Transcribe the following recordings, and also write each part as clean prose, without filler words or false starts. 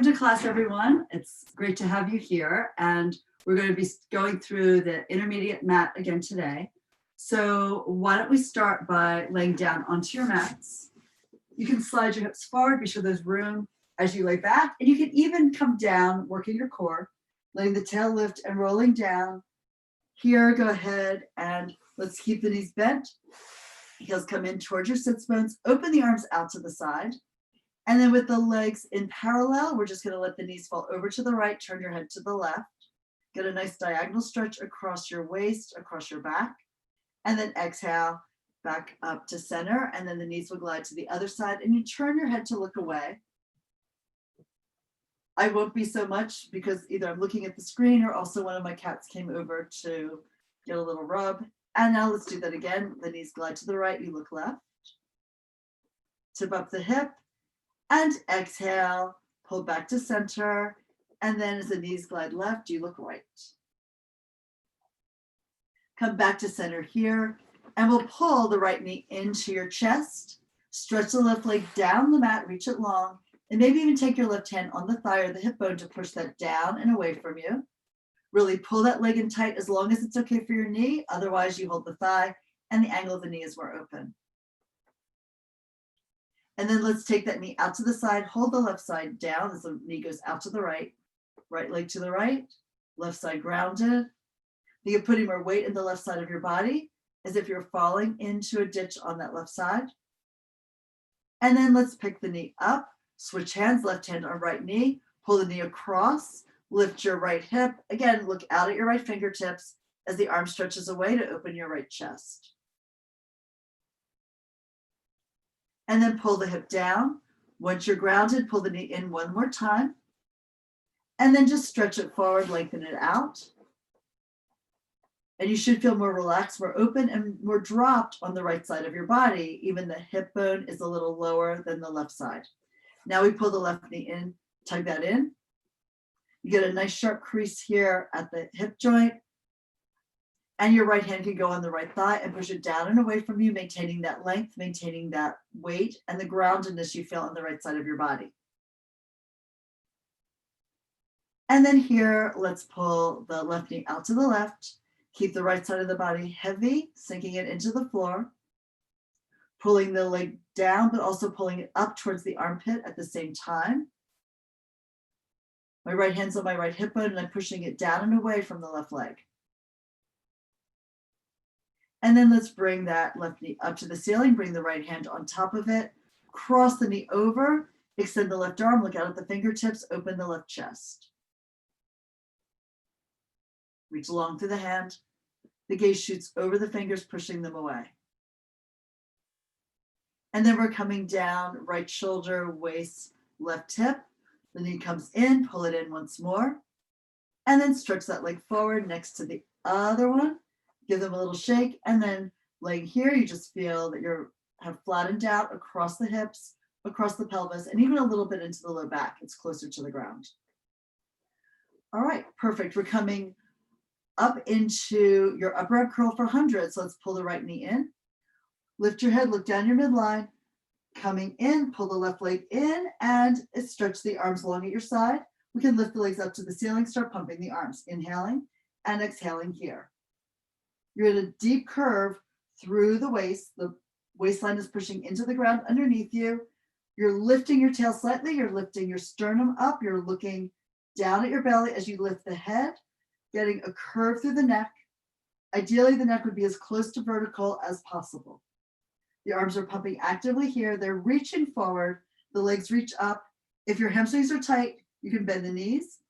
Welcome to class, everyone. It's great to have you here. And we're going to be going through the intermediate mat again today. So why don't we start by laying down onto your mats. You can slide your hips forward, be sure there's room as you lay back. And you can even come down, working your core, letting the tail lift and rolling down. Here, go ahead and let's keep the knees bent. Heels come in towards your sits bones. Open the arms out to the side. And then with the legs in parallel, we're just going to let the knees fall over to the right, turn your head to the left. Get a nice diagonal stretch across your waist, across your back. And then exhale, back up to center. And then the knees will glide to the other side. And you turn your head to look away. I won't be so much because either I'm looking at the screen or also one of my cats came over to get a little rub. And now let's do that again. The knees glide to the right, you look left. Tip up the hip. And exhale, pull back to center. And then as the knees glide left, you look right. Come back to center here. And we'll pull the right knee into your chest. Stretch the left leg down the mat, reach it long. And maybe even take your left hand on the thigh or the hip bone to push that down and away from you. Really pull that leg in tight as long as it's okay for your knee. Otherwise, you hold the thigh and the angle of the knee is more open. And then let's take that knee out to the side, hold the left side down as the knee goes out to the right leg to the right, left side grounded. You're putting more weight in the left side of your body as if you're falling into a ditch on that left side. And then let's pick the knee up, switch hands, left hand on right knee, pull the knee across, lift your right hip. Again, look out at your right fingertips as the arm stretches away to open your right chest. And then pull the hip down. Once you're grounded, pull the knee in one more time. And then just stretch it forward, lengthen it out. And you should feel more relaxed, more open, and more dropped on the right side of your body. Even the hip bone is a little lower than the left side. Now we pull the left knee in, tug that in. You get a nice sharp crease here at the hip joint. And your right hand can go on the right thigh and push it down and away from you, maintaining that length, maintaining that weight, and the groundedness you feel on the right side of your body. And then here, let's pull the left knee out to the left. Keep the right side of the body heavy, sinking it into the floor. Pulling the leg down, but also pulling it up towards the armpit at the same time. My right hand's on my right hip bone, and I'm pushing it down and away from the left leg. And then let's bring that left knee up to the ceiling, bring the right hand on top of it, cross the knee over, extend the left arm, look out at the fingertips, open the left chest. Reach long through the hand. The gaze shoots over the fingers, pushing them away. And then we're coming down, right shoulder, waist, left hip. The knee comes in, pull it in once more. And then stretch that leg forward next to the other one. Give them a little shake, and then laying here, you just feel that you have flattened out across the hips, across the pelvis, and even a little bit into the low back. It's closer to the ground. All right, perfect. We're coming up into your upper ab curl for 100. So let's pull the right knee in. Lift your head, look down your midline. Coming in, pull the left leg in, and stretch the arms along at your side. We can lift the legs up to the ceiling, start pumping the arms. Inhaling and exhaling here. You're in a deep curve through the waist. The waistline is pushing into the ground underneath you. You're lifting your tail slightly. You're lifting your sternum up. You're looking down at your belly as you lift the head, getting a curve through the neck. Ideally, the neck would be as close to vertical as possible. The arms are pumping actively here. They're reaching forward. The legs reach up. If your hamstrings are tight, you can bend the knees.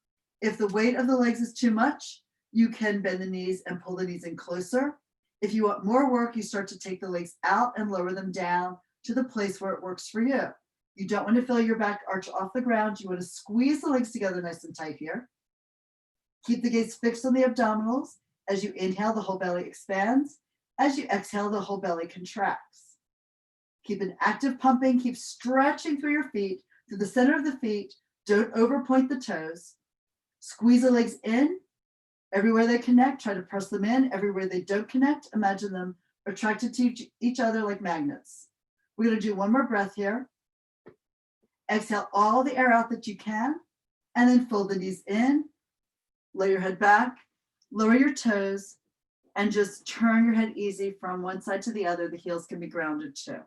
If the weight of the legs is too much, you can bend the knees and pull the knees in closer. If you want more work, you start to take the legs out and lower them down to the place where it works for you. You don't want to feel your back arch off the ground. You want to squeeze the legs together nice and tight here. Keep the gaze fixed on the abdominals. As you inhale, the whole belly expands. As you exhale, the whole belly contracts. Keep an active pumping. Keep stretching through your feet, through the center of the feet. Don't overpoint the toes. Squeeze the legs in. Everywhere they connect, try to press them in. Everywhere they don't connect, imagine them attracted to each other like magnets. We're going to do one more breath here. Exhale all the air out that you can. And then fold the knees in, lay your head back, lower your toes, and just turn your head easy from one side to the other. The heels can be grounded too.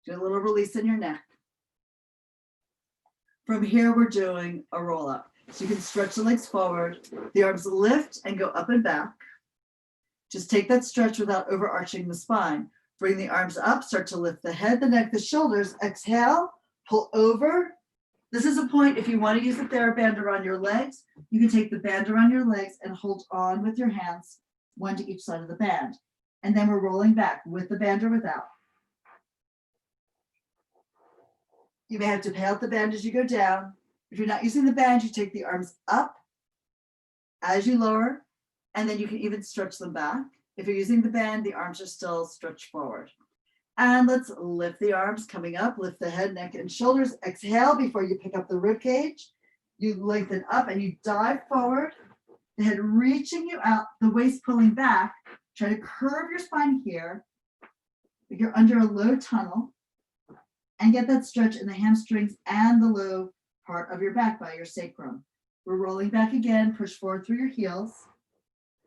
Do a little release in your neck. From here, we're doing a roll up. So you can stretch the legs forward, the arms lift and go up and back. Just take that stretch without overarching the spine. Bring the arms up, start to lift the head, the neck, the shoulders. Exhale, pull over. This is a point if you want to use the TheraBand around your legs, you can take the band around your legs and hold on with your hands, one to each side of the band. And then we're rolling back with the band or without. You may have to pay out the band as you go down. If you're not using the band, you take the arms up as you lower, and then you can even stretch them back. If you're using the band, the arms are still stretched forward. And let's lift the arms coming up, lift the head, neck, and shoulders. Exhale before you pick up the rib cage. You lengthen up and you dive forward, the head reaching you out, the waist pulling back. Try to curve your spine here. You're under a low tunnel and get that stretch in the hamstrings and the low part of your back by your sacrum. We're rolling back again, push forward through your heels.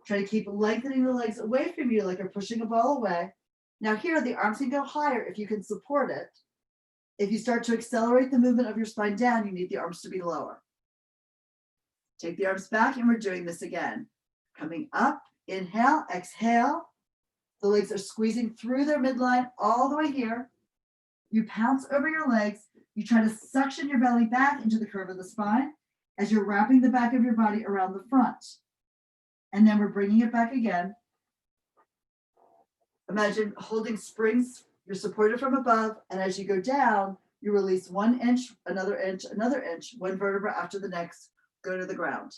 Try to keep lengthening the legs away from you like you're pushing a ball away. Now here, the arms can go higher if you can support it. If you start to accelerate the movement of your spine down, you need the arms to be lower. Take the arms back and we're doing this again. Coming up, inhale, exhale. The legs are squeezing through their midline all the way here. You pounce over your legs. You try to suction your belly back into the curve of the spine as you're wrapping the back of your body around the front. And then we're bringing it back again. Imagine holding springs. You're supported from above. And as you go down, you release 1 inch, another inch, another inch, one vertebra after the next, go to the ground.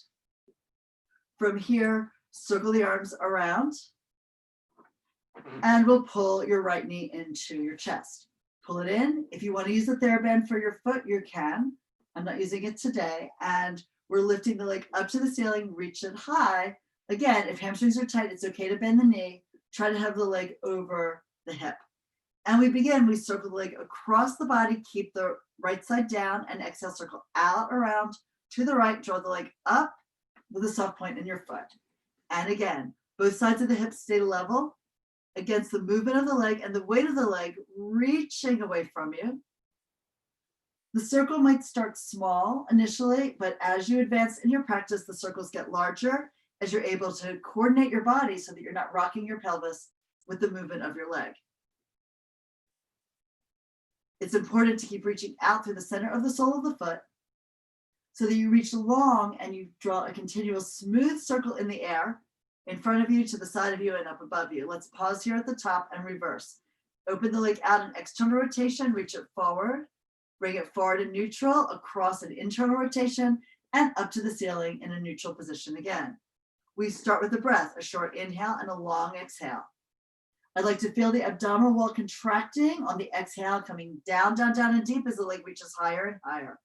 From here, circle the arms around. And we'll pull your right knee into your chest. Pull it in. If you want to use the TheraBand for your foot, you can. I'm not using it today. And we're lifting the leg up to the ceiling, reach it high. Again, if hamstrings are tight, it's okay to bend the knee. Try to have the leg over the hip. And we begin, we circle the leg across the body, keep the right side down, and exhale, circle out around to the right, draw the leg up with a soft point in your foot. And again, both sides of the hips stay level against the movement of the leg and the weight of the leg reaching away from you. The circle might start small initially, but as you advance in your practice, the circles get larger as you're able to coordinate your body so that you're not rocking your pelvis with the movement of your leg. It's important to keep reaching out through the center of the sole of the foot so that you reach long and you draw a continuous smooth circle in the air in front of you, to the side of you, and up above you. Let's pause here at the top and reverse. Open the leg out in external rotation, reach it forward, bring it forward in neutral, across an internal rotation, and up to the ceiling in a neutral position again. We start with the breath, a short inhale and a long exhale. I'd like to feel the abdominal wall contracting on the exhale, coming down, down, down, and deep as the leg reaches higher and higher.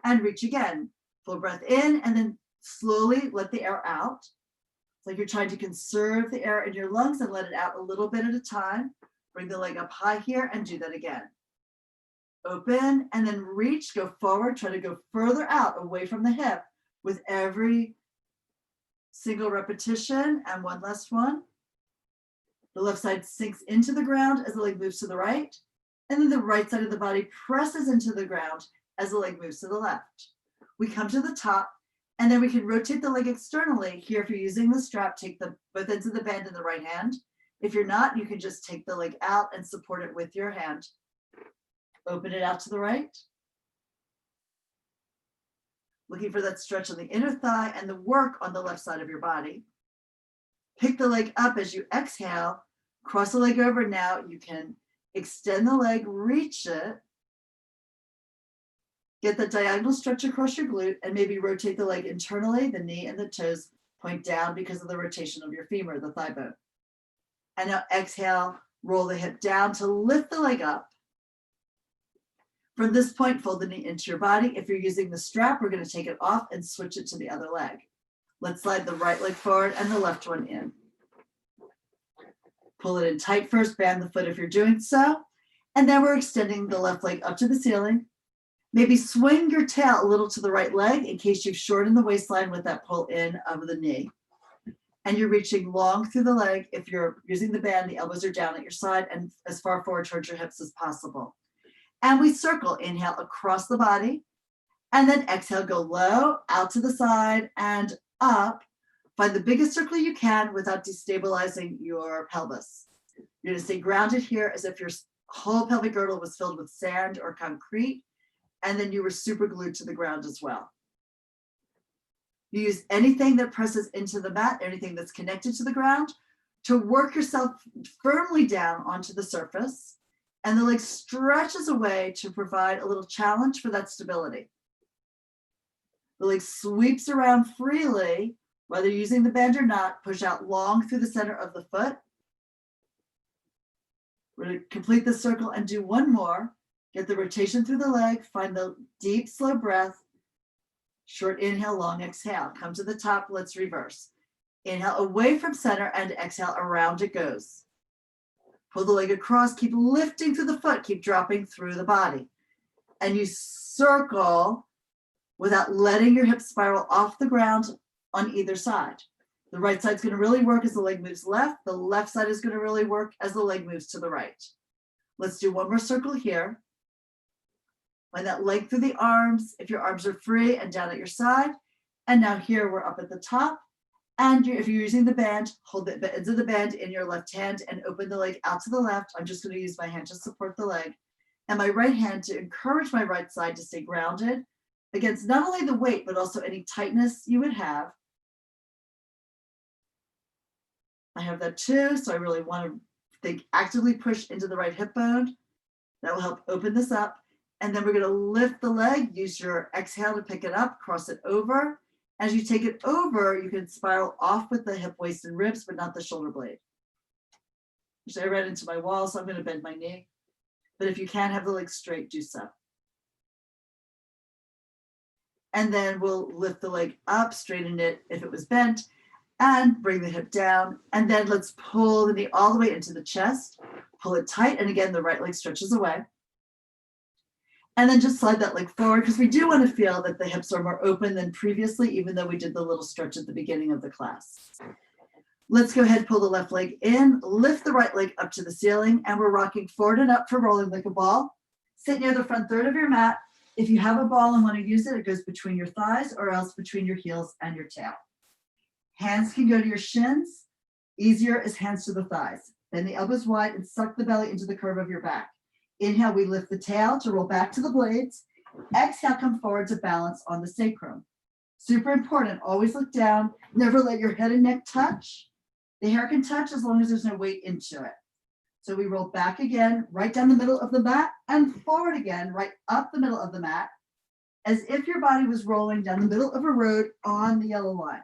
And reach again. Full breath in, and then slowly let the air out. It's like you're trying to conserve the air in your lungs and let it out a little bit at a time. Bring the leg up high here and do that again. Open and then reach, go forward, try to go further out away from the hip with every single repetition, and one last one. The left side sinks into the ground as the leg moves to the right, and then the right side of the body presses into the ground as the leg moves to the left. We come to the top, and then we can rotate the leg externally. Here, if you're using the strap, take both ends of the band in the right hand. If you're not, you can just take the leg out and support it with your hand. Open it out to the right. Looking for that stretch on the inner thigh and the work on the left side of your body. Pick the leg up as you exhale. Cross the leg over. Now you can extend the leg, reach it. Get the diagonal stretch across your glute and maybe rotate the leg internally. The knee and the toes point down because of the rotation of your femur, the thigh bone. And now exhale, roll the hip down to lift the leg up. From this point, fold the knee into your body. If you're using the strap, we're going to take it off and switch it to the other leg. Let's slide the right leg forward and the left one in. Pull it in tight first, bend the foot if you're doing so. And then we're extending the left leg up to the ceiling. Maybe swing your tail a little to the right leg in case you've shortened the waistline with that pull in of the knee. And you're reaching long through the leg. If you're using the band, the elbows are down at your side and as far forward towards your hips as possible. And we circle, inhale across the body, and then exhale, go low, out to the side and up. Find the biggest circle you can without destabilizing your pelvis. You're gonna stay grounded here as if your whole pelvic girdle was filled with sand or concrete, and then you were super glued to the ground as well. You use anything that presses into the mat, anything that's connected to the ground, to work yourself firmly down onto the surface, and the leg stretches away to provide a little challenge for that stability. The leg sweeps around freely, whether you're using the band or not, push out long through the center of the foot. We're going to complete the circle and do one more. Get the rotation through the leg, find the deep, slow breath. Short inhale, long exhale. Come to the top, let's reverse. Inhale away from center and exhale, around it goes. Pull the leg across, keep lifting through the foot, keep dropping through the body. And you circle without letting your hips spiral off the ground on either side. The right side's going to really work as the leg moves left. The left side is going to really work as the leg moves to the right. Let's do one more circle here. Find that leg through the arms, if your arms are free and down at your side. And now here we're up at the top. And if you're using the band, hold the ends of the band in your left hand and open the leg out to the left. I'm just going to use my hand to support the leg and my right hand to encourage my right side to stay grounded against not only the weight, but also any tightness you would have. I have that too, so I really want to actively push into the right hip bone. That will help open this up. And then we're going to lift the leg, use your exhale to pick it up, cross it over. As you take it over, you can spiral off with the hip, waist, and ribs, but not the shoulder blade. I ran into my wall, so I'm going to bend my knee. But if you can't have the leg straight, do so. And then we'll lift the leg up, straighten it if it was bent, and bring the hip down. And then let's pull the knee all the way into the chest. Pull it tight, and again, the right leg stretches away. And then just slide that leg forward because we do want to feel that the hips are more open than previously, even though we did the little stretch at the beginning of the class. Let's go ahead, pull the left leg in, lift the right leg up to the ceiling, and we're rocking forward and up for rolling like a ball. Sit near the front third of your mat. If you have a ball and want to use it, it goes between your thighs or else between your heels and your tail. Hands can go to your shins. Easier is hands to the thighs. Bend the elbows wide and suck the belly into the curve of your back. Inhale, we lift the tail to roll back to the blades. Exhale, come forward to balance on the sacrum. Super important, always look down. Never let your head and neck touch. The hair can touch as long as there's no weight into it. So we roll back again, right down the middle of the mat and forward again, right up the middle of the mat, as if your body was rolling down the middle of a road on the yellow line.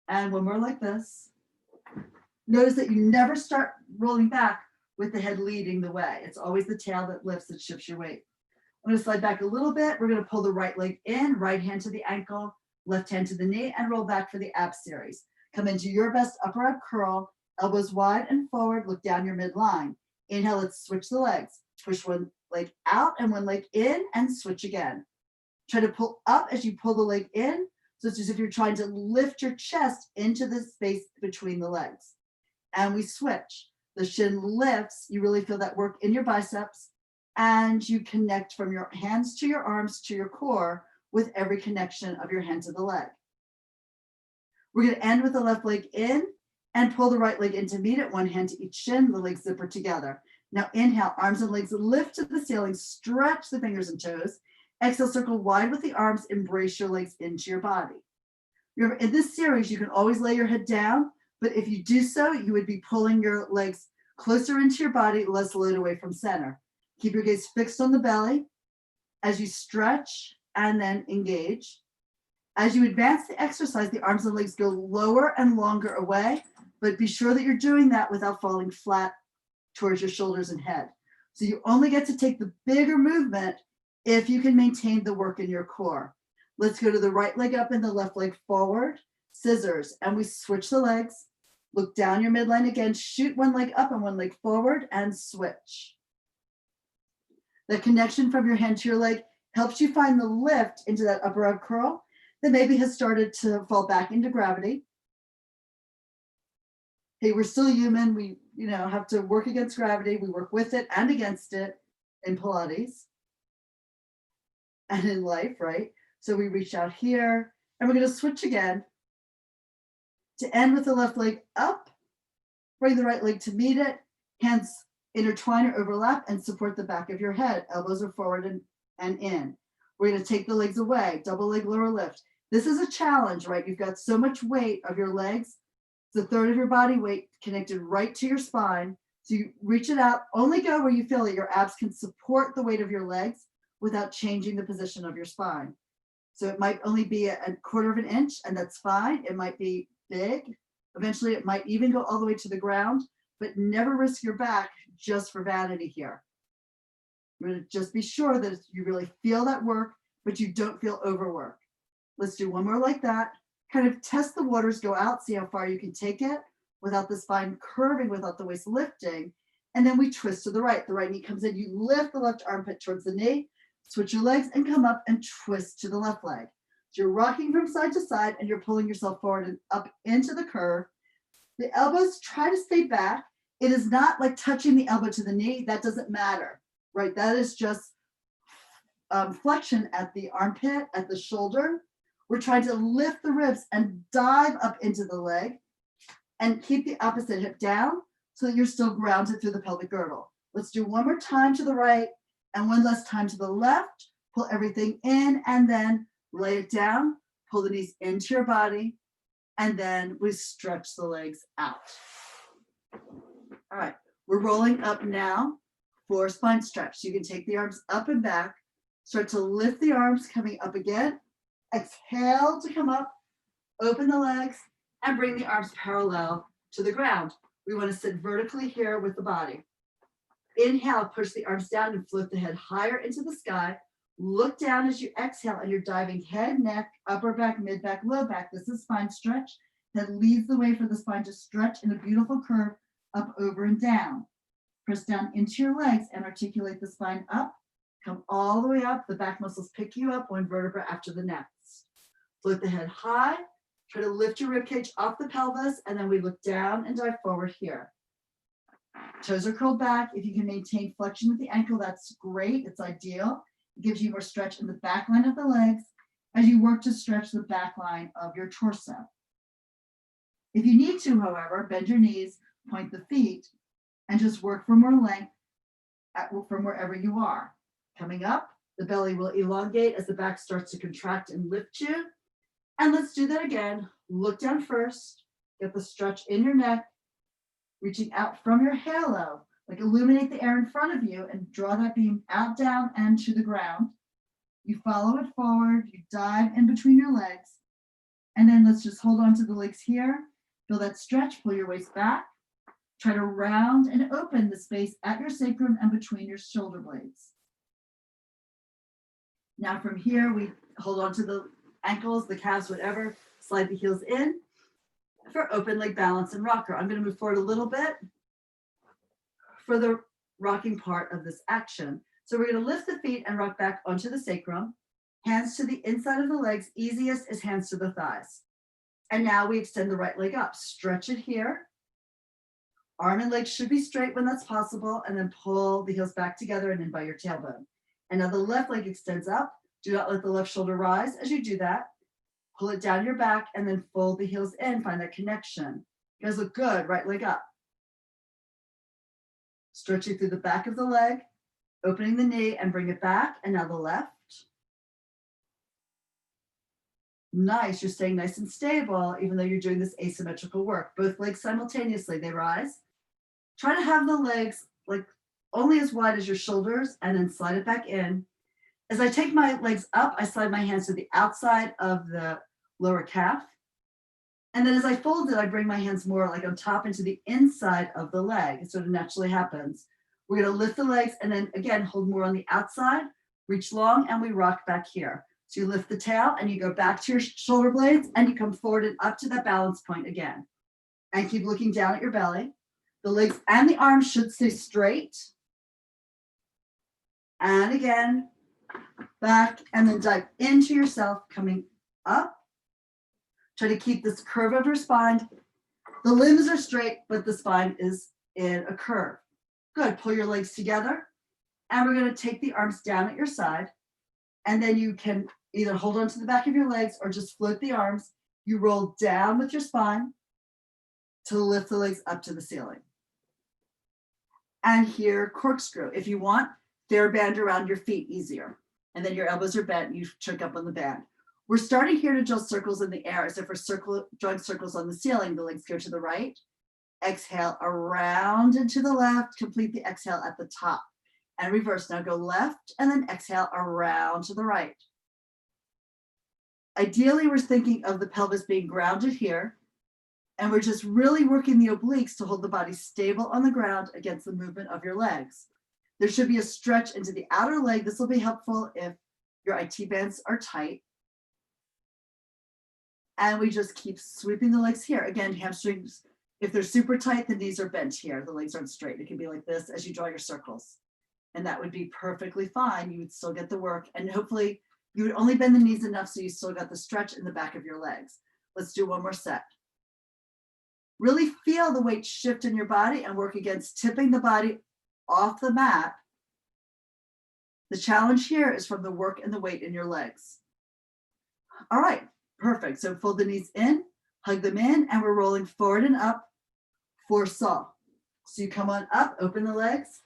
And one more like this. Notice that you never start rolling back with the head leading the way. It's always the tail that lifts and shifts your weight. I'm going to slide back a little bit. We're going to pull the right leg in, right hand to the ankle, left hand to the knee, and roll back for the ab series. Come into your best upper ab curl, elbows wide and forward, look down your midline. Inhale, let's switch the legs. Push one leg out and one leg in and switch again. Try to pull up as you pull the leg in. So it's as if you're trying to lift your chest into the space between the legs. And we switch. The shin lifts, you really feel that work in your biceps, and you connect from your hands to your arms to your core with every connection of your hand to the leg. We're going to end with the left leg in and pull the right leg in to meet it, one hand to each shin, the legs zipper together. Now inhale, arms and legs lift to the ceiling, stretch the fingers and toes. Exhale, circle wide with the arms, embrace your legs into your body. Remember, in this series, you can always lay your head down, but if you do so, you would be pulling your legs closer into your body, less load away from center. Keep your gaze fixed on the belly as you stretch and then engage. As you advance the exercise, the arms and legs go lower and longer away, but be sure that you're doing that without falling flat towards your shoulders and head. So you only get to take the bigger movement if you can maintain the work in your core. Let's go to the right leg up and the left leg forward, scissors, and we switch the legs. Look down your midline again, shoot one leg up and one leg forward and switch. The connection from your hand to your leg helps you find the lift into that upper arm curl that maybe has started to fall back into gravity. Hey, we're still human. We, have to work against gravity. We work with it and against it in Pilates and in life, right? So we reach out here and we're going to switch again to end with the left leg up, bring the right leg to meet it, hands intertwine or overlap and support the back of your head. Elbows are forward and in. We're going to take the legs away, double leg lower lift. This is a challenge, right? You've got so much weight of your legs. It's a third of your body weight connected right to your spine. So you reach it out, only go where you feel that your abs can support the weight of your legs without changing the position of your spine. So it might only be a quarter of an inch, and that's fine. It might be big. Eventually, it might even go all the way to the ground, but never risk your back just for vanity here. You're going to just be sure that you really feel that work, but you don't feel overwork. Let's do one more like that. Kind of test the waters, go out, see how far you can take it without the spine curving, without the waist lifting. And then we twist to the right. The right knee comes in, you lift the left armpit towards the knee, switch your legs and come up and twist to the left leg. So you're rocking from side to side and you're pulling yourself forward and up into the curve. The elbows try to stay back. It is not like touching the elbow to the knee. That doesn't matter, right? That is just flexion at the armpit, at the shoulder. We're trying to lift the ribs and dive up into the leg and keep the opposite hip down so that you're still grounded through the pelvic girdle. Let's do one more time to the right and one less time to the left. Pull everything in and then lay it down. Pull the knees into your body and then we stretch the legs out. All right, we're rolling up now for spine stretch. So you can take the arms up and back, start to lift the arms coming up again. Exhale to come up, open the legs, and bring the arms parallel to the ground. We want to sit vertically here with the body. Inhale, push the arms down and float the head higher into the sky. Look down as you exhale, and you're diving head, neck, upper back, mid back, low back. This is spine stretch that leads the way for the spine to stretch in a beautiful curve up, over, and down. Press down into your legs and articulate the spine up. Come all the way up. The back muscles pick you up one vertebra after the next. Float the head high. Try to lift your ribcage off the pelvis, and then we look down and dive forward here. Toes are curled back. If you can maintain flexion with the ankle, that's great. It's ideal. It gives you more stretch in the back line of the legs as you work to stretch the back line of your torso. If you need to, however, bend your knees, point the feet, and just work for more length from wherever you are. Coming up, the belly will elongate as the back starts to contract and lift you. And let's do that again. Look down first, get the stretch in your neck, reaching out from your halo, like illuminate the air in front of you and draw that beam out, down, and to the ground. You follow it forward, you dive in between your legs, and then let's just hold on to the legs here. Feel that stretch, pull your waist back. Try to round and open the space at your sacrum and between your shoulder blades. Now from here, we hold on to the ankles, the calves, whatever, slide the heels in for open leg balance and rocker. I'm going to move forward a little bit for the rocking part of this action. So we're going to lift the feet and rock back onto the sacrum, hands to the inside of the legs. Easiest is hands to the thighs. And now we extend the right leg up, stretch it here. Arm and leg should be straight when that's possible, and then pull the heels back together and in by your tailbone. And now the left leg extends up. Do not let the left shoulder rise as you do that. Pull it down your back and then fold the heels in. Find that connection. You guys look good. Right leg up. Stretching through the back of the leg, opening the knee and bring it back. And now the left. Nice. You're staying nice and stable, even though you're doing this asymmetrical work. Both legs simultaneously, they rise. Try to have the legs like only as wide as your shoulders and then slide it back in. As I take my legs up, I slide my hands to the outside of the lower calf. And then as I fold it, I bring my hands more like on top into the inside of the leg. It sort of naturally happens. We're going to lift the legs and then again, hold more on the outside, reach long, and we rock back here. So you lift the tail and you go back to your shoulder blades and you come forward and up to that balance point again. And keep looking down at your belly. The legs and the arms should stay straight. And again, back, and then dive into yourself, coming up. Try to keep this curve of your spine. The limbs are straight, but the spine is in a curve. Good. Pull your legs together. And we're going to take the arms down at your side. And then you can either hold on to the back of your legs or just float the arms. You roll down with your spine to lift the legs up to the ceiling. And here, corkscrew. If you want, TheraBand around your feet easier. And then your elbows are bent, you choke up on the band. We're starting here to draw circles in the air as if we're drawing circles on the ceiling. The legs go to the right. Exhale around and to the left. Complete the exhale at the top. And reverse. Now go left and then exhale around to the right. Ideally, we're thinking of the pelvis being grounded here. And we're just really working the obliques to hold the body stable on the ground against the movement of your legs. There should be a stretch into the outer leg. This will be helpful if your IT bands are tight. And we just keep sweeping the legs here. Again, hamstrings, if they're super tight, the knees are bent here. The legs aren't straight. It can be like this as you draw your circles. And that would be perfectly fine. You would still get the work. And hopefully you would only bend the knees enough so you still got the stretch in the back of your legs. Let's do one more set. Really feel the weight shift in your body and work against tipping the body off the mat. The challenge here is from the work and the weight in your legs. All right, perfect. So fold the knees in, hug them in, and we're rolling forward and up for saw. So you come on up, open the legs,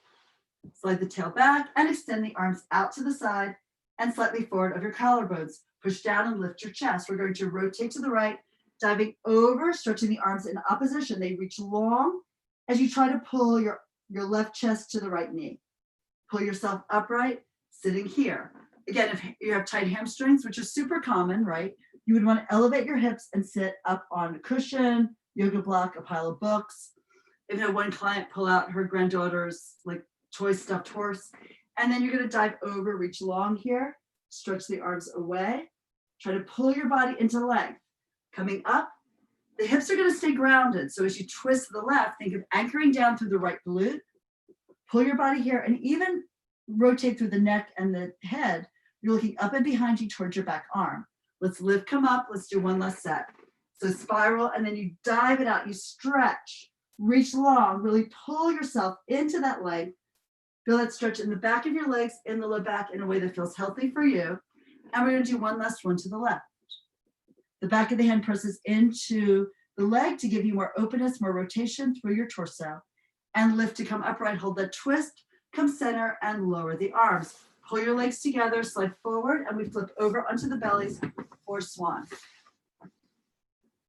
slide the tail back, and extend the arms out to the side and slightly forward of your collarbones. Push down and lift your chest. We're going to rotate to the right, diving over, stretching the arms in opposition. They reach long as you try to pull your left chest to the right knee. Pull yourself upright, sitting here. Again, if you have tight hamstrings, which is super common, right? You would want to elevate your hips and sit up on a cushion, yoga block, a pile of books. I've had one client pull out her granddaughter's like toy stuffed horse. And then you're going to dive over, reach long here, stretch the arms away. Try to pull your body into length. Coming up, the hips are going to stay grounded. So as you twist to the left, think of anchoring down through the right glute. Pull your body here and even rotate through the neck and the head. You're looking up and behind you towards your back arm. Let's lift, come up. Let's do one last set. So spiral, and then you dive it out. You stretch, reach long, really pull yourself into that leg. Feel that stretch in the back of your legs, in the low back in a way that feels healthy for you. And we're going to do one last one to the left. The back of the hand presses into the leg to give you more openness, more rotation through your torso. And lift to come upright, hold that twist, come center and lower the arms. Pull your legs together, slide forward, and we flip over onto the bellies for swan.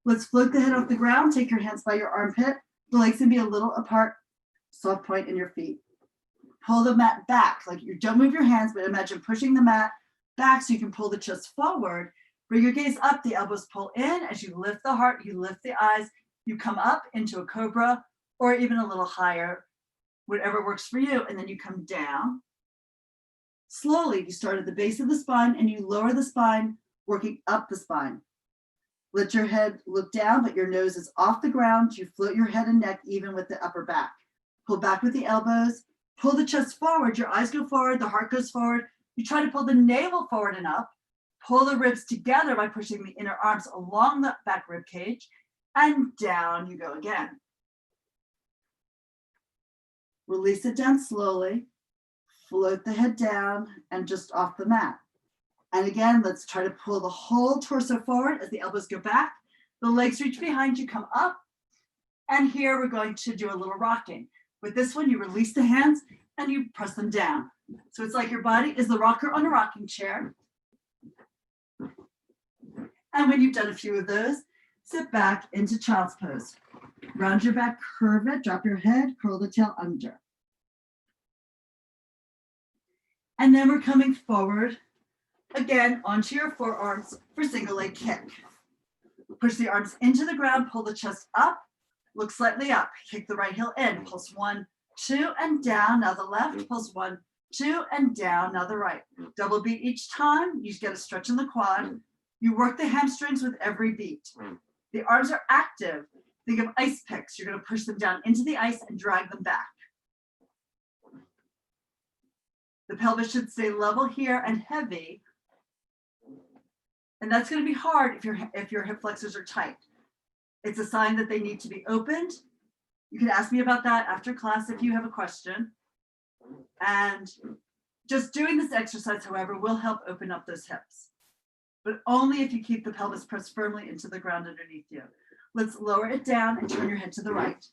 Let's float the head off the ground. Take your hands by your armpit. The legs can be a little apart. Soft point in your feet. Pull the mat back. Like you don't move your hands, but imagine pushing the mat back so you can pull the chest forward. Bring your gaze up. The elbows pull in. As you lift the heart, you lift the eyes. You come up into a cobra or even a little higher, whatever works for you. And then you come down. Slowly, you start at the base of the spine and you lower the spine, working up the spine. Let your head look down, but your nose is off the ground. You float your head and neck even with the upper back. Pull back with the elbows. Pull the chest forward. Your eyes go forward. The heart goes forward. You try to pull the navel forward and up. Pull the ribs together by pushing the inner arms along the back rib cage. And down you go again. Release it down slowly. Float the head down and just off the mat. And again, let's try to pull the whole torso forward as the elbows go back. The legs reach behind you, come up. And here we're going to do a little rocking. With this one, you release the hands and you press them down. So it's like your body is the rocker on a rocking chair. And when you've done a few of those, sit back into child's pose. Round your back, curve it, drop your head, curl the tail under. And then we're coming forward again onto your forearms for single leg kick. Push the arms into the ground, pull the chest up, look slightly up, kick the right heel in, pulse 1, 2, and down. Now the left, pulse 1, 2, and down. Now the right. Double beat each time. You get a stretch in the quad. You work the hamstrings with every beat. The arms are active. Think of ice picks. You're going to push them down into the ice and drag them back. The pelvis should stay level here and heavy. And that's going to be hard if your hip flexors are tight. It's a sign that they need to be opened. You can ask me about that after class if you have a question. And just doing this exercise, however, will help open up those hips, but only if you keep the pelvis pressed firmly into the ground underneath you. Let's lower it down and turn your head to the right.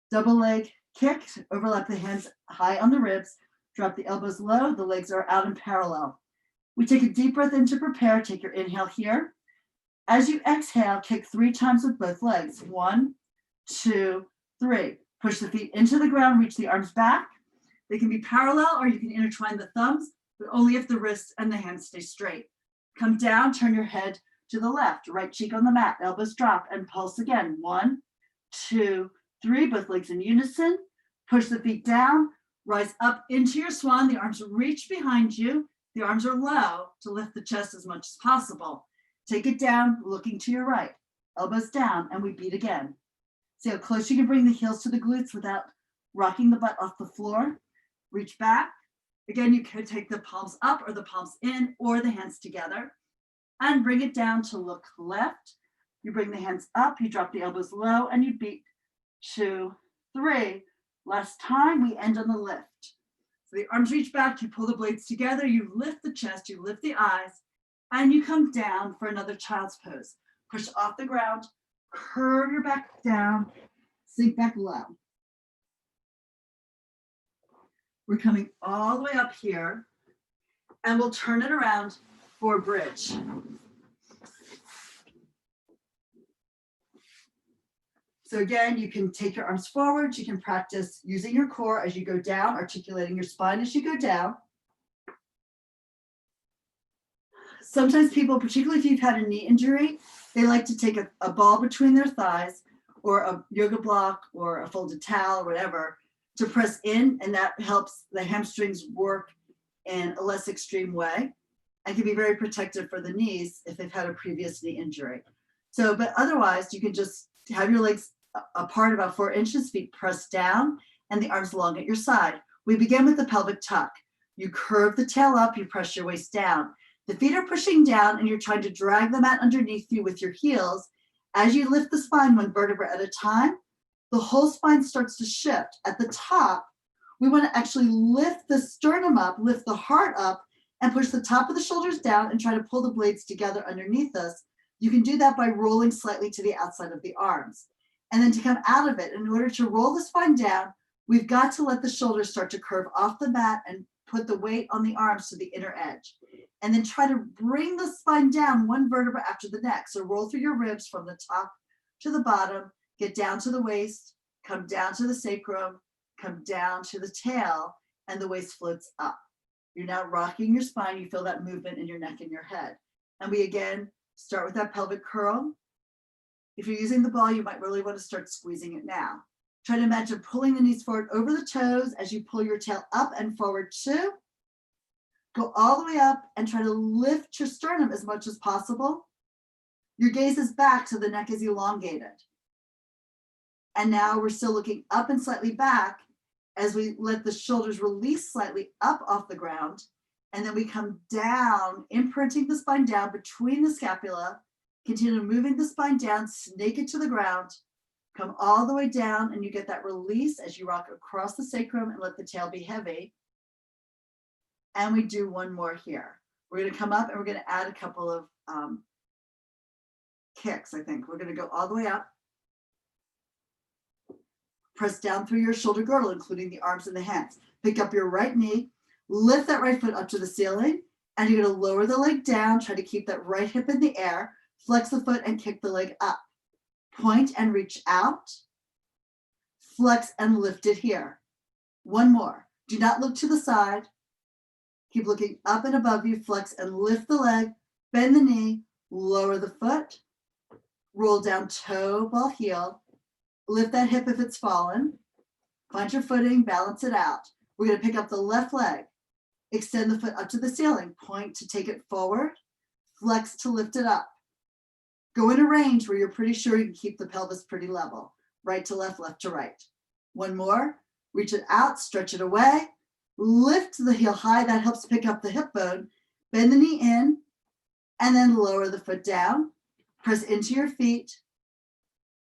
Double leg kick, overlap the hands high on the ribs, drop the elbows low, the legs are out in parallel. We take a deep breath in to prepare. Take your inhale here. As you exhale, kick 3 times with both legs. 1, 2, 3. Push the feet into the ground, reach the arms back. They can be parallel or you can intertwine the thumbs, but only if the wrists and the hands stay straight. Come down, turn your head to the left, right cheek on the mat, elbows drop, and pulse again. 1, 2, 3, both legs in unison. Push the feet down, rise up into your swan. The arms reach behind you. The arms are low to lift the chest as much as possible. Take it down, looking to your right, elbows down, and we beat again. See how close you can bring the heels to the glutes without rocking the butt off the floor. Reach back. Again, you could take the palms up or the palms in or the hands together and bring it down to look left. You bring the hands up, you drop the elbows low, and you beat 2, 3. Last time, we end on the lift. So the arms reach back, you pull the blades together, you lift the chest, you lift the eyes, and you come down for another child's pose. Push off the ground, curve your back down, sink back low. We're coming all the way up here, and we'll turn it around for bridge. So again, you can take your arms forward. You can practice using your core as you go down, articulating your spine as you go down. Sometimes people, particularly if you've had a knee injury, they like to take a ball between their thighs or a yoga block or a folded towel or whatever to press in, and that helps the hamstrings work in a less extreme way and can be very protective for the knees if they've had a previous knee injury. So, but otherwise, you can just have your legs apart about 4 inches, feet pressed down, and the arms long at your side. We begin with the pelvic tuck. You curve the tail up, you press your waist down. The feet are pushing down, and you're trying to drag the mat underneath you with your heels. As you lift the spine 1 vertebra at a time, the whole spine starts to shift. At the top, we want to actually lift the sternum up, lift the heart up, and push the top of the shoulders down and try to pull the blades together underneath us. You can do that by rolling slightly to the outside of the arms. And then to come out of it, in order to roll the spine down, we've got to let the shoulders start to curve off the mat and put the weight on the arms to the inner edge. And then try to bring the spine down 1 vertebra after the next. So roll through your ribs from the top to the bottom, get down to the waist, come down to the sacrum, come down to the tail, and the waist floats up. You're now rocking your spine. You feel that movement in your neck and your head. And we again start with that pelvic curl. If you're using the ball, you might really want to start squeezing it now. Try to imagine pulling the knees forward over the toes as you pull your tail up and forward 2. Go all the way up and try to lift your sternum as much as possible. Your gaze is back, so the neck is elongated. And now we're still looking up and slightly back as we let the shoulders release slightly up off the ground. And then we come down, imprinting the spine down between the scapula, continue moving the spine down, snake it to the ground, come all the way down, and you get that release as you rock across the sacrum and let the tail be heavy. And we do 1 more here. We're going to come up and we're going to add a couple of kicks, I think. We're going to go all the way up. Press down through your shoulder girdle, including the arms and the hands. Pick up your right knee, lift that right foot up to the ceiling, and you're going to lower the leg down. Try to keep that right hip in the air. Flex the foot and kick the leg up. Point and reach out. Flex and lift it here. 1 more. Do not look to the side. Keep looking up and above you. Flex and lift the leg. Bend the knee. Lower the foot. Roll down toe, ball, heel. Lift that hip if it's fallen. Find your footing. Balance it out. We're going to pick up the left leg. Extend the foot up to the ceiling. Point to take it forward. Flex to lift it up. Go in a range where you're pretty sure you can keep the pelvis pretty level. Right to left to right. 1 more. Reach it out. Stretch it away. Lift the heel high. That helps pick up the hip bone. Bend the knee in, and then lower the foot down. Press into your feet.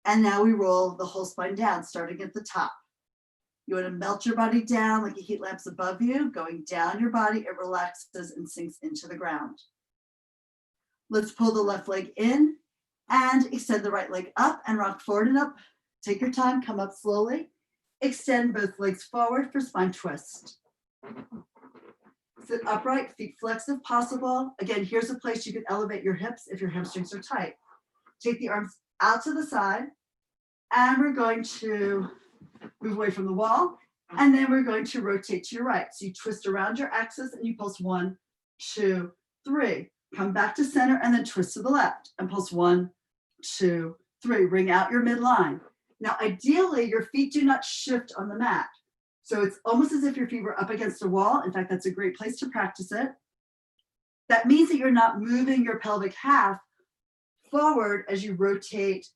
And now we roll the whole spine down, starting at the top. You want to melt your body down like a heat lamp's above you, going down your body. It relaxes and sinks into the ground. Let's pull the left leg in and extend the right leg up and rock forward and up. Take your time, come up slowly. Extend both legs forward for spine twist. Sit upright, feet flexed if possible. Again, here's a place you can elevate your hips if your hamstrings are tight. Take the arms out to the side, and we're going to move away from the wall, and then we're going to rotate to your right. So you twist around your axis and you pulse 1, 2, 3. Come back to center and then twist to the left and pulse 1, 2, 3. Ring out your midline. Now, ideally, your feet do not shift on the mat. So it's almost as if your feet were up against a wall. In fact, that's a great place to practice it. That means that you're not moving your pelvic half forward as you rotate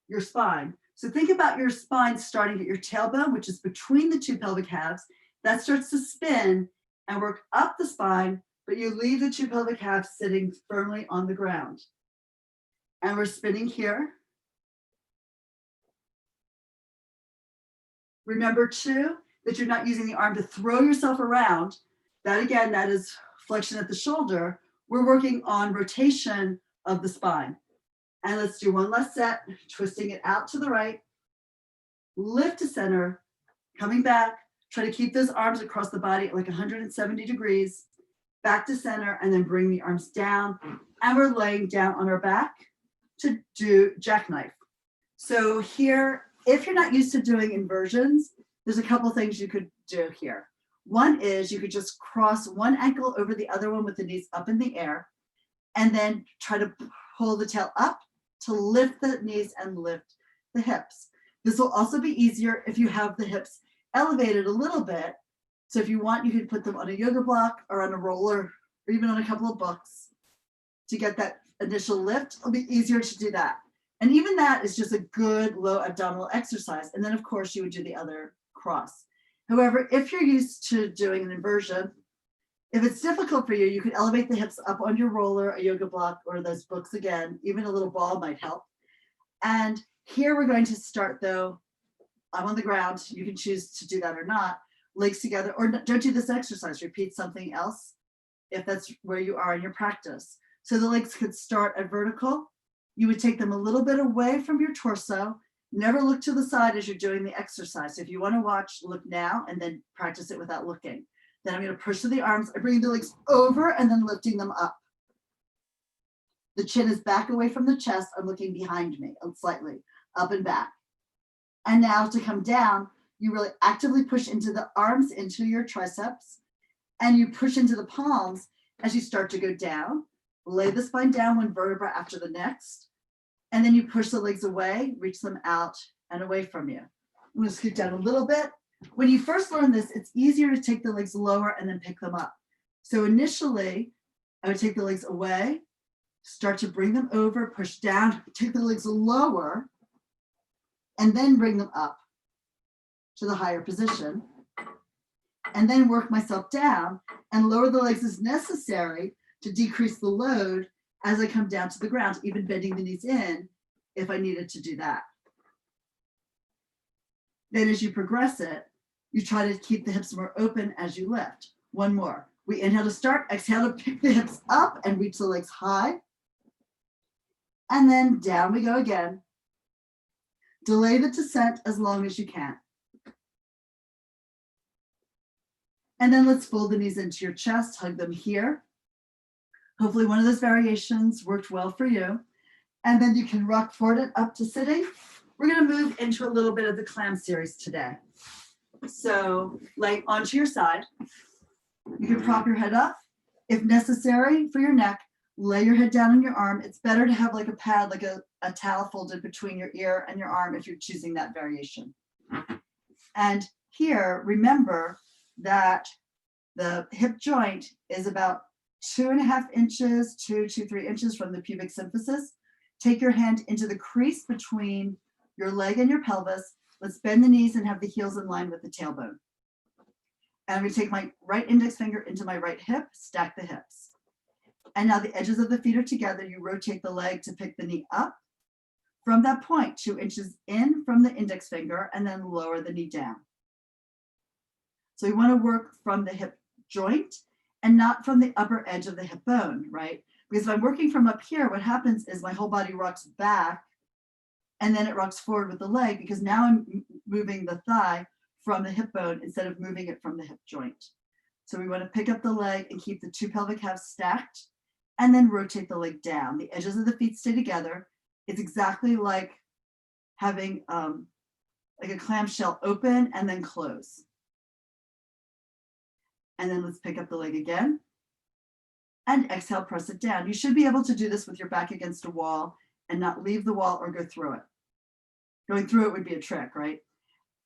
your spine. So think about your spine starting at your tailbone, which is between the two pelvic halves. That starts to spin and work up the spine, but you leave the two pelvic halves sitting firmly on the ground. And we're spinning here. Remember too, that you're not using the arm to throw yourself around. That again, that is flexion at the shoulder. We're working on rotation of the spine. And let's do one last set, twisting it out to the right, lift to center, coming back, try to keep those arms across the body at like 170 degrees, back to center, and then bring the arms down. And we're laying down on our back to do jackknife. So here, if you're not used to doing inversions, there's a couple things you could do here. One is you could just cross one ankle over the other one with the knees up in the air, and then try to pull the tail up to lift the knees and lift the hips. This will also be easier if you have the hips elevated a little bit. So if you want, you can put them on a yoga block or on a roller or even on a couple of books to get that initial lift. It'll be easier to do that. And even that is just a good low abdominal exercise. And then of course you would do the other cross. However, if you're used to doing an inversion, if it's difficult for you, you can elevate the hips up on your roller, a yoga block, or those books again. Even a little ball might help. And here we're going to start though. I'm on the ground. You can choose to do that or not. Legs together, or don't do this exercise. Repeat something else if that's where you are in your practice. So the legs could start at vertical. You would take them a little bit away from your torso. Never look to the side as you're doing the exercise. If you want to watch, look now and then practice it without looking. Then I'm going to push to the arms. I bring the legs over and then lifting them up. The chin is back away from the chest. I'm looking behind me slightly, up and back. And now to come down, you really actively push into the arms, into your triceps, and you push into the palms as you start to go down. Lay the spine down one vertebra after the next. And then you push the legs away, reach them out and away from you. I'm going to scoot down a little bit. When you first learn this, it's easier to take the legs lower and then pick them up. So initially, I would take the legs away, start to bring them over, push down, take the legs lower, and then bring them up to the higher position, and then work myself down and lower the legs as necessary to decrease the load as I come down to the ground, even bending the knees in if I needed to do that. Then as you progress it, you try to keep the hips more open as you lift. One more. We inhale to start, exhale to pick the hips up and reach the legs high. And then down we go again. Delay the descent as long as you can. And then let's fold the knees into your chest, hug them here. Hopefully one of those variations worked well for you. And then you can rock forward and up to sitting. We're going to move into a little bit of the clam series today. So lay onto your side. You can prop your head up. If necessary for your neck, lay your head down on your arm. It's better to have like a pad, like a towel folded between your ear and your arm if you're choosing that variation. And here, remember that the hip joint is about 2.5 inches, 2 to 3 inches from the pubic symphysis. Take your hand into the crease between your leg and your pelvis. Let's bend the knees and have the heels in line with the tailbone. And I'm going to take my right index finger into my right hip, stack the hips. And now the edges of the feet are together. You rotate the leg to pick the knee up. From that point, 2 inches in from the index finger, and then lower the knee down. So we want to work from the hip joint and not from the upper edge of the hip bone, right? Because if I'm working from up here, what happens is my whole body rocks back and then it rocks forward with the leg, because now I'm moving the thigh from the hip bone instead of moving it from the hip joint. So we want to pick up the leg and keep the 2 pelvic halves stacked and then rotate the leg down. The edges of the feet stay together. It's exactly like having like a clamshell open and then close. And then let's pick up the leg again and exhale, press it down. You should be able to do this with your back against a wall and not leave the wall or go through it. Going through it would be a trick, right?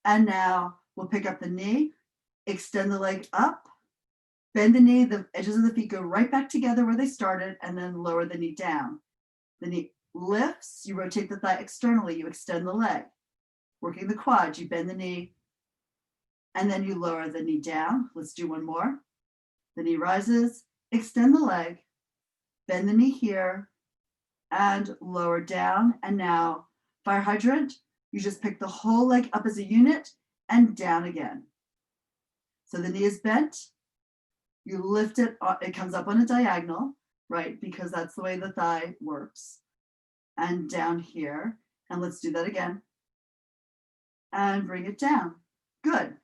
And now we'll pick up the knee, extend the leg up, bend the knee, the edges of the feet go right back together where they started, and then lower the knee down. The knee lifts, you rotate the thigh externally, you extend the leg. Working the quads, you bend the knee, and then you lower the knee down. Let's do one more. The knee rises, extend the leg, bend the knee here, and lower down. And now, fire hydrant, you just pick the whole leg up as a unit and down again. So the knee is bent, you lift it, it comes up on a diagonal, right? Because that's the way the thigh works. And down here, and let's do that again. And bring it down. Good.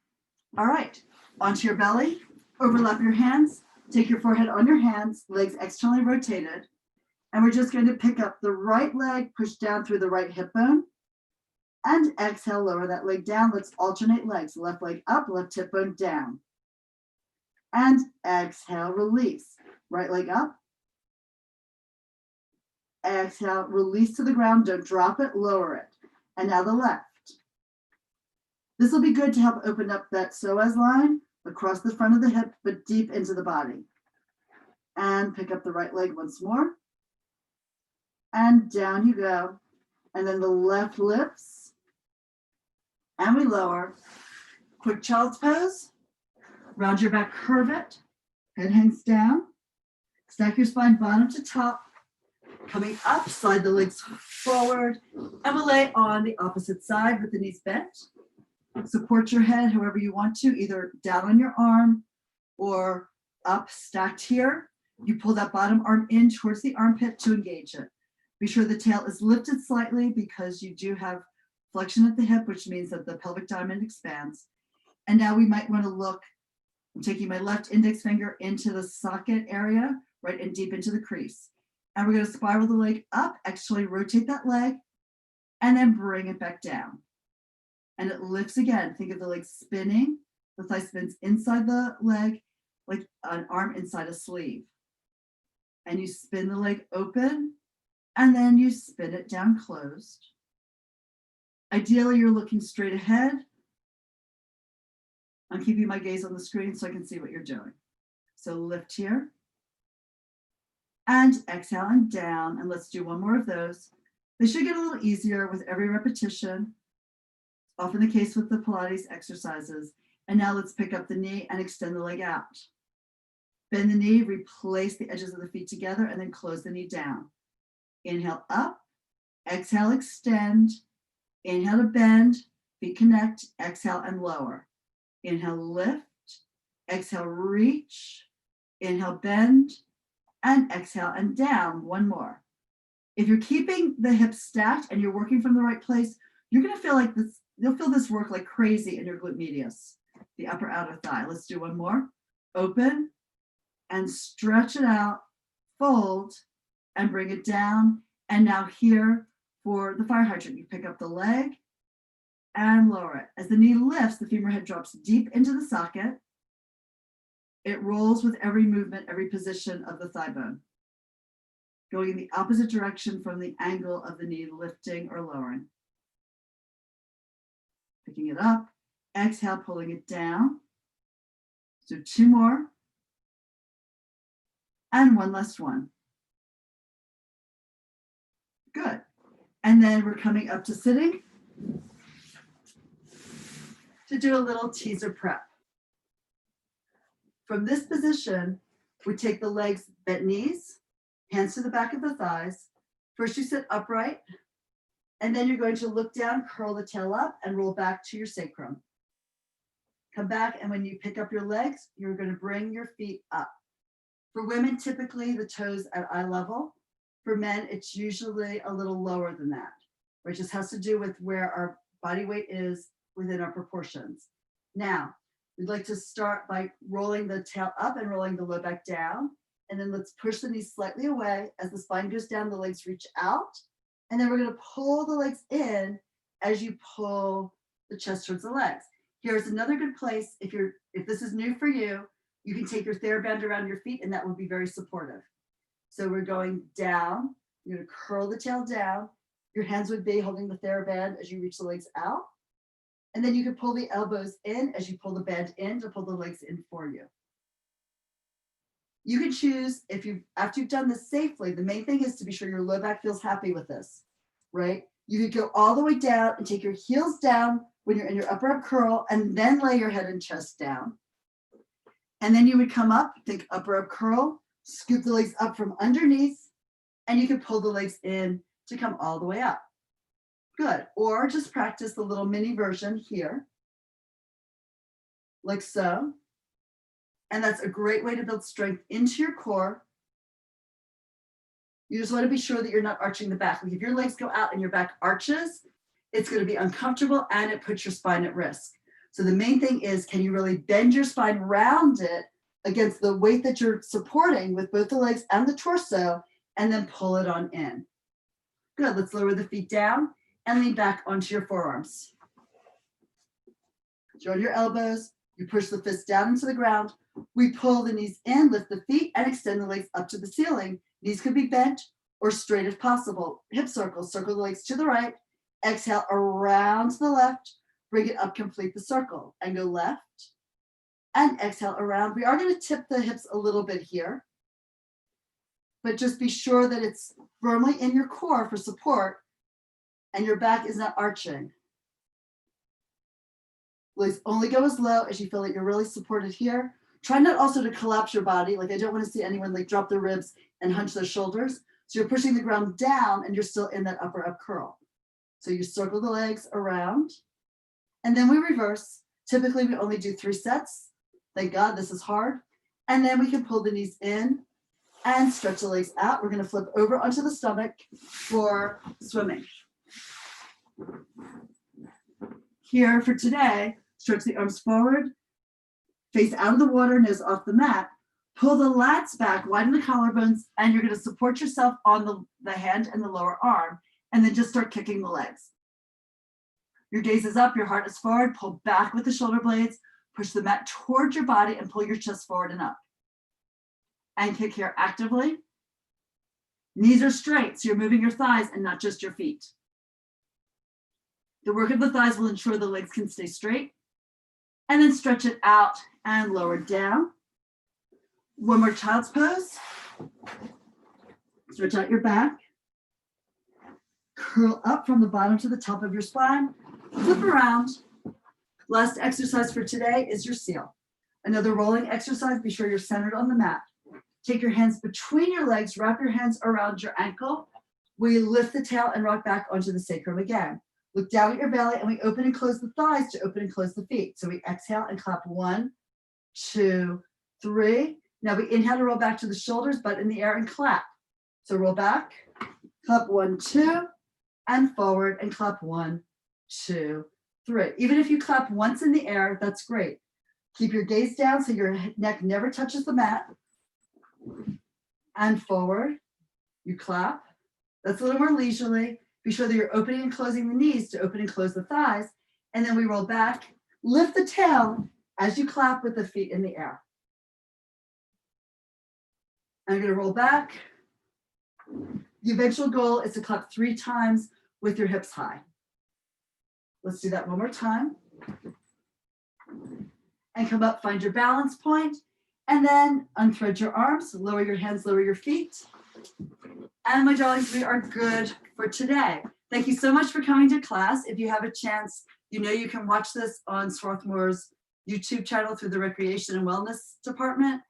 All right, onto your belly, overlap your hands, take your forehead on your hands, legs externally rotated, and we're just going to pick up the right leg, push down through the right hip bone, and exhale, lower that leg down. Let's alternate legs, left leg up, left hip bone down. And exhale, release. Right leg up. Exhale, release to the ground, don't drop it, lower it. And now the left. This will be good to help open up that psoas line across the front of the hip, but deep into the body. And pick up the right leg once more. And down you go. And then the left lifts. And we lower. Quick child's pose. Round your back, curve it. Head hangs down. Stack your spine bottom to top. Coming up, slide the legs forward. And we'll lay on the opposite side with the knees bent. Support your head however you want to, either down on your arm or up, stacked here. You pull that bottom arm in towards the armpit to engage it. Be sure the tail is lifted slightly because you do have flexion at the hip, which means that the pelvic diamond expands. And now we might want to look, I'm taking my left index finger into the socket area, right, and deep into the crease. And we're going to spiral the leg up, actually rotate that leg, and then bring it back down. And it lifts again. Think of the leg spinning. The thigh spins inside the leg like an arm inside a sleeve. And you spin the leg open, and then you spin it down closed. Ideally, you're looking straight ahead. I'm keeping my gaze on the screen so I can see what you're doing. So lift here. And exhale and down. And let's do one more of those. They should get a little easier with every repetition. Often the case with the Pilates exercises. And now let's pick up the knee and extend the leg out. Bend the knee, replace the edges of the feet together, and then close the knee down. Inhale up, exhale, extend. Inhale to bend, feet connect, exhale and lower. Inhale, lift, exhale, reach. Inhale, bend, and exhale and down. One more. If you're keeping the hips stacked and you're working from the right place, you're going to feel like this. You'll feel this work like crazy in your glute medius, the upper outer thigh. Let's do one more. Open and stretch it out, fold, and bring it down. And now here for the fire hydrant, you pick up the leg and lower it. As the knee lifts, the femur head drops deep into the socket. It rolls with every movement, every position of the thigh bone, going in the opposite direction from the angle of the knee lifting or lowering. Picking it up, exhale, pulling it down. So two more. And one last one. Good. And then we're coming up to sitting to do a little teaser prep. From this position, we take the legs, bent knees, hands to the back of the thighs. First you sit upright, and then you're going to look down, curl the tail up, and roll back to your sacrum. Come back, and when you pick up your legs, you're going to bring your feet up. For women, typically the toes at eye level. For men, it's usually a little lower than that, which just has to do with where our body weight is within our proportions. Now, we'd like to start by rolling the tail up and rolling the low back down. And then let's push the knees slightly away. As the spine goes down, the legs reach out. And then we're going to pull the legs in as you pull the chest towards the legs. Here's another good place. If this is new for you, you can take your TheraBand around your feet, and that will be very supportive. So we're going down. You're going to curl the tail down. Your hands would be holding the TheraBand as you reach the legs out. And then you can pull the elbows in as you pull the band in to pull the legs in for you. You can choose, after you've done this safely, the main thing is to be sure your low back feels happy with this, right? You could go all the way down and take your heels down when you're in your upper up curl, and then lay your head and chest down. And then you would come up, think upper up curl, scoop the legs up from underneath, and you can pull the legs in to come all the way up. Good. Or just practice the little mini version here, like so. And that's a great way to build strength into your core. You just want to be sure that you're not arching the back. Like if your legs go out and your back arches, it's going to be uncomfortable and it puts your spine at risk. So the main thing is, can you really bend your spine around it against the weight that you're supporting with both the legs and the torso, and then pull it on in. Good. Let's lower the feet down and lean back onto your forearms. Join your elbows. You push the fists down into the ground. We pull the knees in, lift the feet, and extend the legs up to the ceiling. Knees could be bent or straight if possible. Hip circles. Circle the legs to the right. Exhale around to the left. Bring it up, complete the circle, and go left. And exhale around. We are going to tip the hips a little bit here, but just be sure that it's firmly in your core for support and your back is not arching. Legs only go as low as you feel like you're really supported here. Try not also to collapse your body. Like I don't want to see anyone like drop their ribs and hunch their shoulders. So you're pushing the ground down and you're still in that upper up curl. So you circle the legs around and then we reverse. Typically we only do 3 sets. Thank God this is hard. And then we can pull the knees in and stretch the legs out. We're going to flip over onto the stomach for swimming. Here for today, stretch the arms forward, face out of the water, nose off the mat. Pull the lats back, widen the collarbones, and you're going to support yourself on the hand and the lower arm, and then just start kicking the legs. Your gaze is up, your heart is forward, pull back with the shoulder blades, push the mat towards your body and pull your chest forward and up. And kick here actively. Knees are straight, so you're moving your thighs and not just your feet. The work of the thighs will ensure the legs can stay straight. And then stretch it out and lower down. One more child's pose. Stretch out your back. Curl up from the bottom to the top of your spine. Flip around. Last exercise for today is your seal. Another rolling exercise. Be sure you're centered on the mat. Take your hands between your legs. Wrap your hands around your ankle. We lift the tail and rock back onto the sacrum again. Look down at your belly and we open and close the thighs to open and close the feet. So we exhale and clap 1, 2, 3. Now we inhale to roll back to the shoulders, butt in the air and clap. So roll back, clap 1, 2, and forward and clap 1, 2, 3. Even if you clap once in the air, that's great. Keep your gaze down so your neck never touches the mat. And forward, you clap. That's a little more leisurely. Be sure that you're opening and closing the knees to open and close the thighs. And then we roll back, lift the tail as you clap with the feet in the air. I'm going to roll back. The eventual goal is to clap 3 times with your hips high. Let's do that one more time. And come up, find your balance point, and then unthread your arms, lower your hands, lower your feet. And my darlings, we are good for today. Thank you so much for coming to class. If you have a chance, you know you can watch this on Swarthmore's YouTube channel through the Recreation and Wellness Department.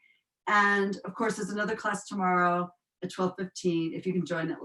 And of course, there's another class tomorrow at 12:15 if you can join it.